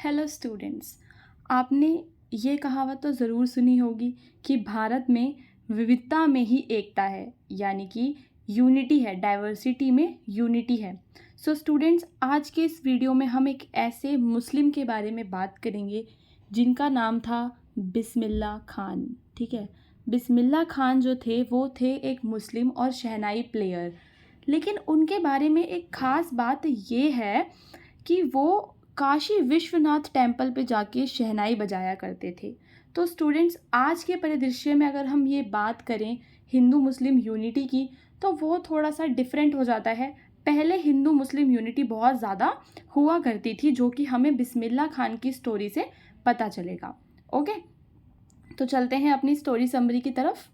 Hello students. आपने ये कहावत तो ज़रूर सुनी होगी कि भारत में विविधता में ही एकता है, यानी कि यूनिटी है, डाइवर्सिटी में यूनिटी है। सो स्टूडेंट्स, आज के इस वीडियो में हम एक ऐसे मुस्लिम के बारे में बात करेंगे जिनका नाम था बिस्मिल्लाह खान। ठीक है, बिस्मिल्लाह खान जो थे वो थे एक मुस्लिम और शहनाई प्लेयर। लेकिन उनके बारे में एक ख़ास बात ये है कि वो काशी विश्वनाथ टेम्पल पे जाके शहनाई बजाया करते थे। तो स्टूडेंट्स, आज के परिदृश्य में अगर हम ये बात करें हिंदू मुस्लिम यूनिटी की, तो वो थोड़ा सा डिफरेंट हो जाता है। पहले हिंदू मुस्लिम यूनिटी बहुत ज़्यादा हुआ करती थी, जो कि हमें बिस्मिल्लाह खान की स्टोरी से पता चलेगा। ओके, तो चलते हैं अपनी स्टोरी समरी की तरफ।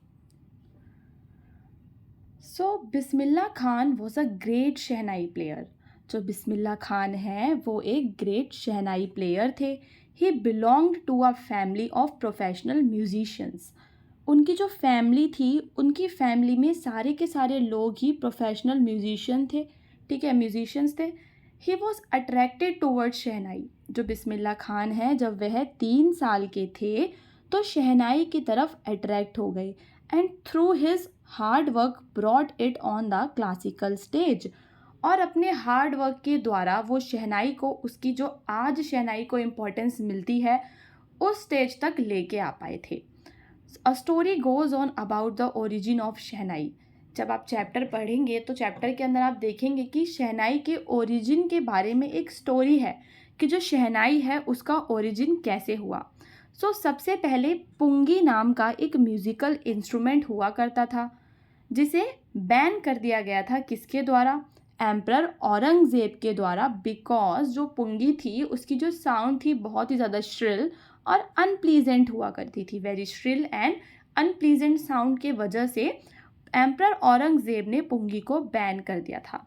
So Bismillah Khan was a great shehnai player. जो बिस्मिल्लाह खान है वो एक ग्रेट शहनाई प्लेयर थे। He belonged to a family of professional musicians. उनकी जो फैमिली थी, उनकी फैमिली में सारे के सारे लोग ही प्रोफेशनल म्यूजिशियन थे। ठीक है, म्यूजिशियंस थे। ही वॉज अट्रैक्टेड टूवर्ड्स शहनाई। जो बिस्मिल्लाह खान है, जब वह 3 साल के थे तो शहनाई की तरफ अट्रैक्ट हो गए and through his hard work brought it on the classical stage. और अपने हार्ड वर्क के द्वारा वो शहनाई को, उसकी जो आज शहनाई को इम्पोर्टेंस मिलती है, उस स्टेज तक लेके आ पाए थे। A story goes on about the origin of shehnai. जब आप चैप्टर पढ़ेंगे तो चैप्टर के अंदर आप देखेंगे कि शहनाई के ओरिजिन के बारे में एक स्टोरी है कि जो शहनाई है उसका ओरिजिन कैसे हुआ। सबसे पहले पुंगी नाम का एक म्यूज़िकल इंस्ट्रूमेंट हुआ करता था, जिसे बैन कर दिया गया था। किसके द्वारा? एम्परर औरंगज़ेब के द्वारा। बिकॉज जो पुंगी थी उसकी जो साउंड थी बहुत ही ज़्यादा श्रिल और अनप्लीजेंट हुआ करती थी। Very shrill and unpleasant sound के वजह से एम्परर औरंगज़ेब ने पुंगी को बैन कर दिया था।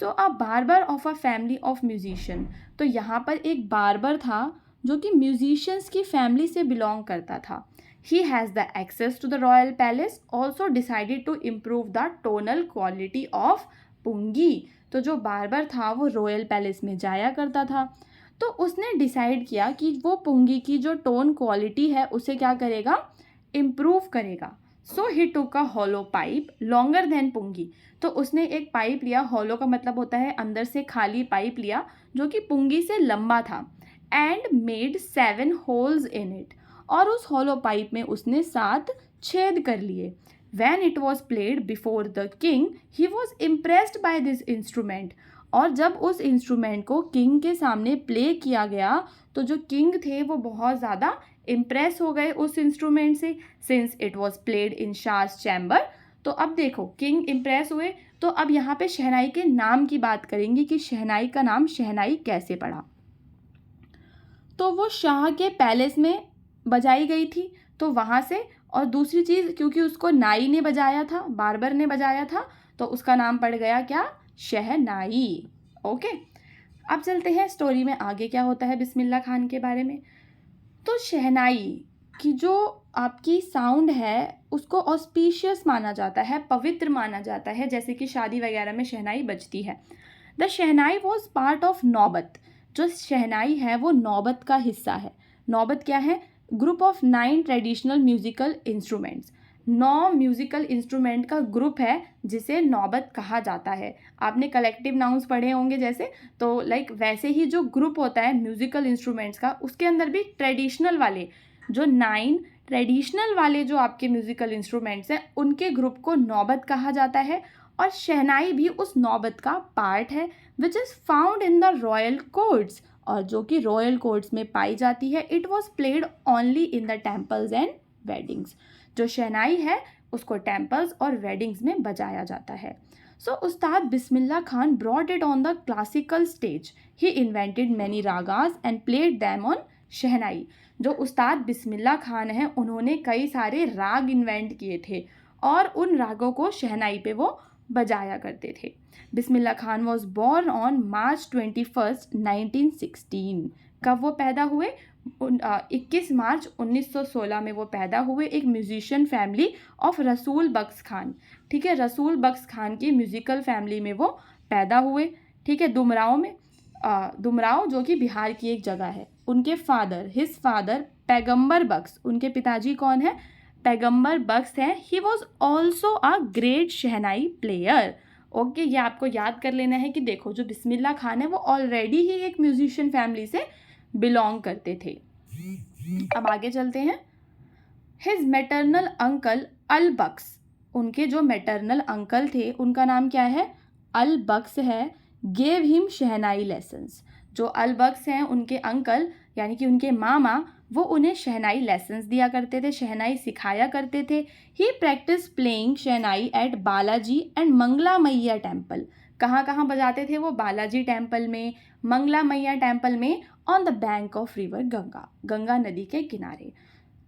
अ barber of a family of musician. तो यहाँ पर एक बार्बर था जो कि म्यूजिशियंस की फैमिली से बिलोंग करता था। He has the access to the royal palace, also decided to improve the tonal quality of पुंगी। तो जो बार्बर था वो रॉयल पैलेस में जाया करता था, तो उसने डिसाइड किया कि वो पुंगी की जो टोन क्वालिटी है उसे क्या करेगा? इम्प्रूव करेगा। He took a hollow pipe longer than pungi. तो उसने एक पाइप लिया। हॉलो का मतलब होता है अंदर से खाली पाइप लिया, जो कि पुंगी से लंबा था। And made 7 holes in it. और उस हॉलो पाइप में उसने 7 छेद कर लिए। When it was played before the king, he was impressed by this instrument. और जब उस इंस्ट्रूमेंट को किंग के सामने प्ले किया गया तो जो किंग थे वो बहुत ज़्यादा इम्प्रेस हो गए उस इंस्ट्रूमेंट से, since it was played in Shah's chamber. तो अब देखो, किंग इम्प्रेस हुए। तो अब यहाँ पे शहनाई के नाम की बात करेंगे कि शहनाई का नाम शहनाई कैसे पड़ा। तो वो शाह के पैलेस में बजाई गई थी, तो वहाँ से। और दूसरी चीज़, क्योंकि उसको नाई ने बजाया था, बार्बर ने बजाया था, तो उसका नाम पड़ गया क्या? शहनाई। ओके, अब चलते हैं स्टोरी में आगे क्या होता है बिस्मिल्लाह खान के बारे में। तो शहनाई की जो आपकी साउंड है उसको ऑस्पिशियस माना जाता है, पवित्र माना जाता है, जैसे कि शादी वगैरह में शहनाई बजती है। The shehnai was part of नौबत। जो शहनाई है वो नौबत का हिस्सा है। नौबत क्या है? Group of 9 traditional musical instruments. 9 musical instrument का ग्रुप है जिसे नौबत कहा जाता है। आपने कलेक्टिव नाउन्स पढ़े होंगे जैसे, तो लाइक वैसे ही जो ग्रुप होता है म्यूजिकल इंस्ट्रूमेंट्स का, उसके अंदर भी ट्रेडिशनल वाले जो 9 ट्रेडिशनल वाले जो आपके म्यूजिकल इंस्ट्रूमेंट्स हैं उनके ग्रुप को नौबत कहा जाता है। और शहनाई भी उस नौबत का पार्ट है, which is found in the royal courts. और जो कि रॉयल कोर्ट्स में पाई जाती है। It was played only in the temples and weddings. जो शहनाई है उसको टेम्पल्स और वेडिंग्स में बजाया जाता है। Ustad Bismillah Khan brought it on the classical stage. He invented many ragas and played them on shehnai. जो उस्ताद बिस्मिल्लाह खान हैं उन्होंने कई सारे राग इन्वेंट किए थे और उन रागों को शहनाई पे वो बजाया करते थे। Bismillah Khan was born on March 21, 1916। कब वो पैदा हुए? 21 मार्च 1916 में वो पैदा हुए एक म्यूजिशियन फैमिली ऑफ रसूल बख्श खान। ठीक है, रसूल बख्श खान की म्यूजिकल फैमिली में वो पैदा हुए। ठीक है, दुमराव में, दुमराव जो कि बिहार की एक जगह है। उनके फादर, हिज फादर पैगंबर बख्श, उनके पिताजी कौन है? पैगंबर बख्श हैं। He was also a great shehnai player. Okay, ये आपको याद कर लेना है कि देखो जो बिस्मिल्लाह खान है वो ऑलरेडी ही एक म्यूजिशियन फैमिली से बिलोंग करते थे। अब आगे चलते हैं। हिज मैटरनल अंकल अल बख्श, उनके जो मैटरनल अंकल थे उनका नाम क्या है? अल बख्श है। गेव हिम शहनाई लेसन्स, जो अल बख्श हैं उनके अंकल यानी कि उनके मामा, वो उन्हें शहनाई लेसन्स दिया करते थे, शहनाई सिखाया करते थे। He practice playing shehnai at Balaji and Mangala Maiya temple. कहाँ कहाँ बजाते थे वो? बालाजी टेम्पल में, मंगला मैया टेम्पल में, on the bank of river Ganga, Ganga नदी के किनारे।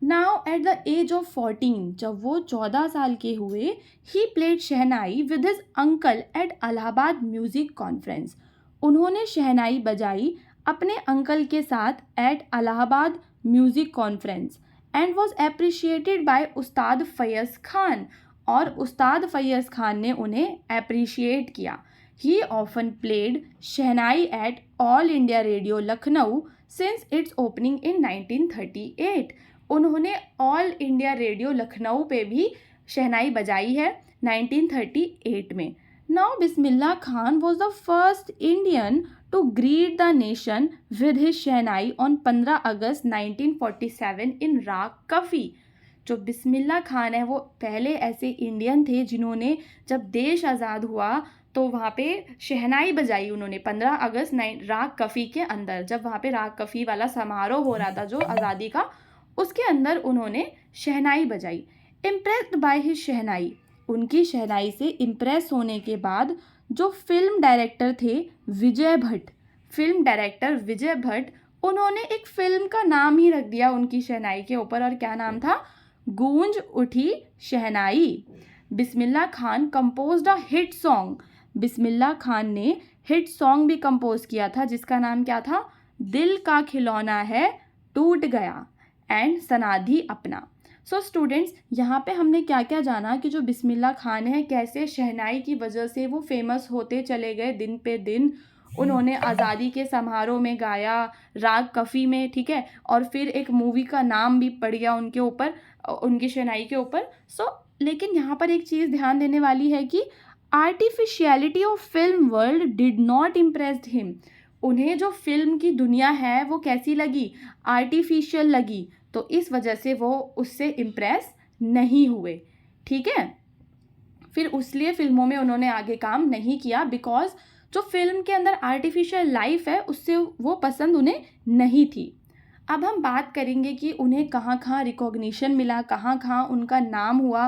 Now at the age of 14, जब वो 14 साल के हुए, ही played shehnai with his uncle at Allahabad music conference. उन्होंने शहनाई बजाई अपने अंकल के साथ at Allahabad music conference and was appreciated by Ustad Faiyaz Khan, और उस्ताद फैयज़ खान ने उन्हें अप्रिशिएट किया। ही often played shehnai at all India radio Lucknow since it's opening in 1938। उन्होंने ऑल इंडिया रेडियो लखनऊ पे भी शहनाई बजाई है 1938 में। Now Bismillah Khan was the first Indian to greet the nation with his shehnai on 15 August 1947 in raag Kafi. जो बिस्मिल्लाह खान है वो पहले ऐसे इंडियन थे जिन्होंने जब देश आज़ाद हुआ तो वहाँ पे शहनाई बजाई उन्होंने 15 अगस्त राग कफ़ी के अंदर, जब वहाँ पे राग कफ़ी वाला समारोह हो रहा था जो आज़ादी का, उसके अंदर उन्होंने शहनाई बजाई। इम्प्रेस्ड बाय हिज शहनाई, उनकी शहनाई से इम्प्रेस होने के बाद जो फिल्म डायरेक्टर थे विजय भट्ट, फिल्म डायरेक्टर विजय भट्ट, उन्होंने एक फिल्म का नाम ही रख दिया उनकी शहनाई के ऊपर, और क्या नाम था? Goonj Uthi Shehnai. Bismillah Khan composed a hit song, Bismillah Khan ने हिट सॉन्ग भी कंपोज किया था जिसका नाम क्या था? दिल का खिलौना है टूट गया एंड सनाधी अपना। सो स्टूडेंट्स, यहाँ पे हमने क्या क्या जाना कि जो बिस्मिल्लाह खान है कैसे शहनाई की वजह से वो फेमस होते चले गए दिन पे दिन। उन्होंने आज़ादी के समारोह में गाया राग कफ़ी में, ठीक है, और फिर एक मूवी का नाम भी पड़ गया उनके ऊपर, उनकी शहनाई के ऊपर। लेकिन यहाँ पर एक चीज़ ध्यान देने वाली है कि artificiality of film world did not impressed him. उन्हें जो फिल्म की दुनिया है वो कैसी लगी? आर्टिफिशियल लगी, तो इस वजह से वो उससे इम्प्रेस नहीं हुए, ठीक है। फिर इसलिए फिल्मों में उन्होंने आगे काम नहीं किया, बिकॉज जो फिल्म के अंदर आर्टिफिशियल लाइफ है उससे वो पसंद उन्हें नहीं थी। अब हम बात करेंगे कि उन्हें कहाँ कहाँ रिकॉग्निशन मिला, कहाँ कहाँ उनका नाम हुआ,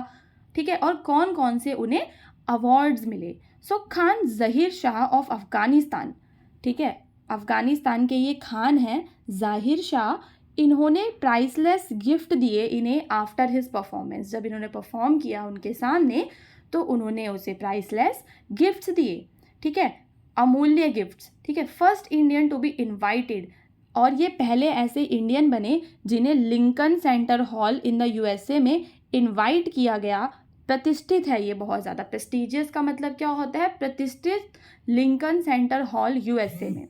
ठीक है, और कौन कौन से उन्हें अवार्ड्स मिले। खान ज़हीर शाह ऑफ अफ़गानिस्तान, ठीक है, अफ़गानिस्तान के ये खान हैं ज़ाहिर शाह, इन्होंने प्राइसलेस गिफ्ट दिए इन्हें आफ्टर हिज परफॉर्मेंस। जब इन्होंने परफॉर्म किया उनके सामने तो उन्होंने उसे प्राइसलेस गिफ्ट्स दिए, ठीक है, अमूल्य गिफ्ट्स, ठीक है। First Indian to be invited, और ये पहले ऐसे इंडियन बने जिन्हें Lincoln Center Hall in the USA में इनवाइट किया गया। प्रतिष्ठित है ये, बहुत ज़्यादा प्रेस्टिजियस का मतलब क्या होता है? प्रतिष्ठित। लिंकन सेंटर हॉल यूएसए में।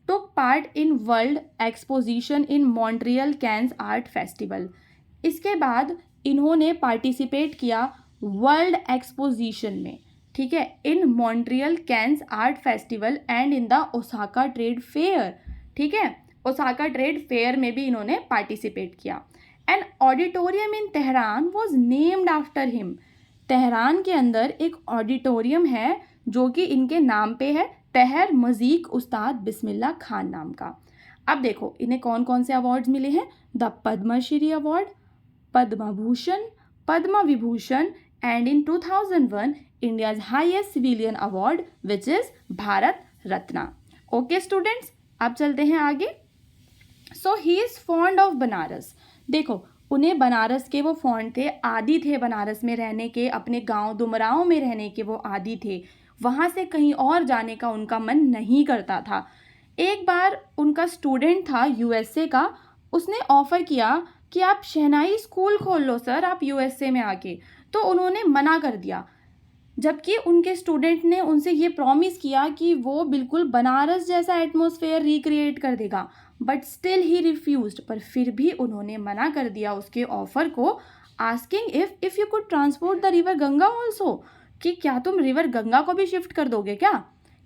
took part in world exposition in Montreal Cannes art festival. इसके बाद इन्होंने पार्टिसिपेट किया वर्ल्ड एक्सपोजिशन में, ठीक है, in Montreal Cannes art festival and in the Osaka trade fair, ठीक है, ओसाका ट्रेड फेयर में भी इन्होंने पार्टिसिपेट किया। An auditorium in Tehran was named after him. Tehran के अंदर एक ऑडिटोरियम है जो कि इनके नाम पे है, तहर मजीक उस्ताद बिस्मिल्लाह खान नाम का। अब देखो इन्हें कौन कौन से अवार्ड्स मिले हैं? The Padmashri award, Padma Bhushan, Padma Vibhushan, and in 2001 India's highest civilian award which is Bharat Ratna. Okay students, अब चलते हैं आगे। So he is fond of Banaras. देखो उन्हें बनारस के वो फॉन्ड थे, आदी थे बनारस में रहने के, अपने गांव दुमराव में रहने के वो आदी थे, वहाँ से कहीं और जाने का उनका मन नहीं करता था। एक बार उनका स्टूडेंट था यूएसए का, उसने ऑफ़र किया कि आप शहनाई स्कूल खोल लो सर आप यूएसए में आके, तो उन्होंने मना कर दिया। जबकि उनके स्टूडेंट ने उनसे ये प्रॉमिस किया कि वो बिल्कुल बनारस जैसा एटमॉस्फेयर रिक्रिएट कर देगा, बट स्टिल ही रिफ्यूज्ड। पर फिर भी उन्होंने मना कर दिया उसके ऑफर को, asking if you could transport the river Ganga also, कि क्या तुम रिवर गंगा को भी शिफ्ट कर दोगे क्या।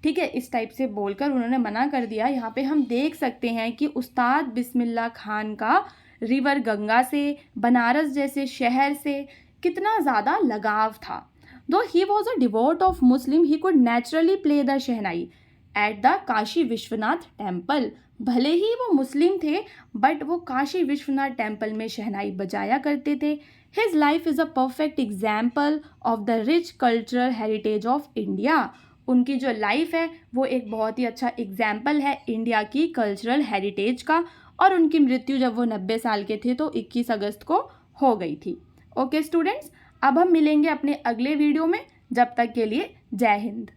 ठीक है, इस टाइप से बोलकर उन्होंने मना कर दिया। यहाँ पे हम देख सकते हैं कि उस्ताद बिस्मिल्लाह खान का रिवर गंगा से, बनारस जैसे शहर से कितना ज़्यादा लगाव था। Though he was a devout of Muslim, he could naturally play the shehnai at the Kashi Vishwanath temple. भले ही वो मुस्लिम थे, बट वो काशी विश्वनाथ टेम्पल में शहनाई बजाया करते थे। His life is a perfect example of the rich cultural heritage of India। उनकी जो लाइफ है वो एक बहुत ही अच्छा एग्जाम्पल है इंडिया की कल्चरल हेरिटेज का। और उनकी मृत्यु जब वो 90 साल के थे तो 21 अगस्त को हो गई थी। ओके स्टूडेंट्स, अब हम मिलेंगे अपने अगले वीडियो में। जब तक के लिए जय हिंद।